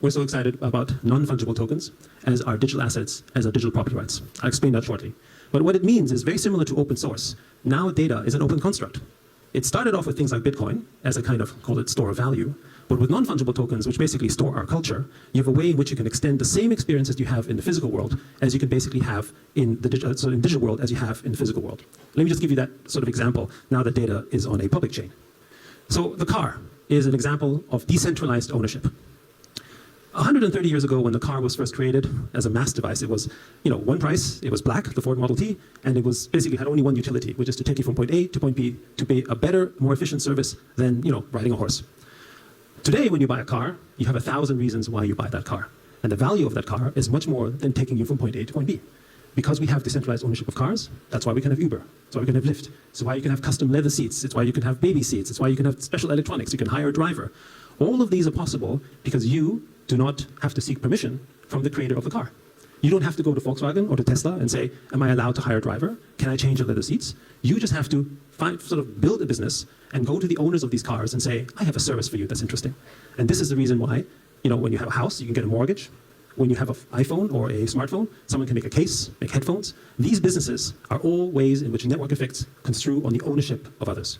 we're so excited about non-fungible tokens as our digital assets, as our digital property rights. I'll explain that shortly. But what it means is very similar to open source. Now data is an open construct. It started off with things like Bitcoin as a kind of, call it store of value. But with non-fungible tokens, which basically store our culture, you have a way in which you can extend the same experiences you have in the physical world as you can basically have in the digital world as you have in the physical world. Let me just give you that sort of example now that data is on a public chain. So the car is an example of decentralized ownership. 130 years ago, when the car was first created as a mass device, it was, one price. It was black, the Ford Model T, and it was basically had only one utility, which is to take you from point A to point B to pay a better, more efficient service than, riding a horse. Today, when you buy a car, you have 1,000 reasons why you buy that car, and the value of that car is much more than taking you from point A to point B. Because we have decentralized ownership of cars, that's why we can have Uber. That's why we can have Lyft. It's why you can have custom leather seats. It's why you can have baby seats. It's why you can have special electronics. You can hire a driver. All of these are possible because you do not have to seek permission from the creator of the car. You don't have to go to Volkswagen or to Tesla and say, am I allowed to hire a driver? Can I change the leather seats? You just have to build a business and go to the owners of these cars and say, I have a service for you that's interesting. And this is the reason why, when you have a house, you can get a mortgage. When you have an iPhone or a smartphone, someone can make a case, make headphones. These businesses are all ways in which network effects construe on the ownership of others.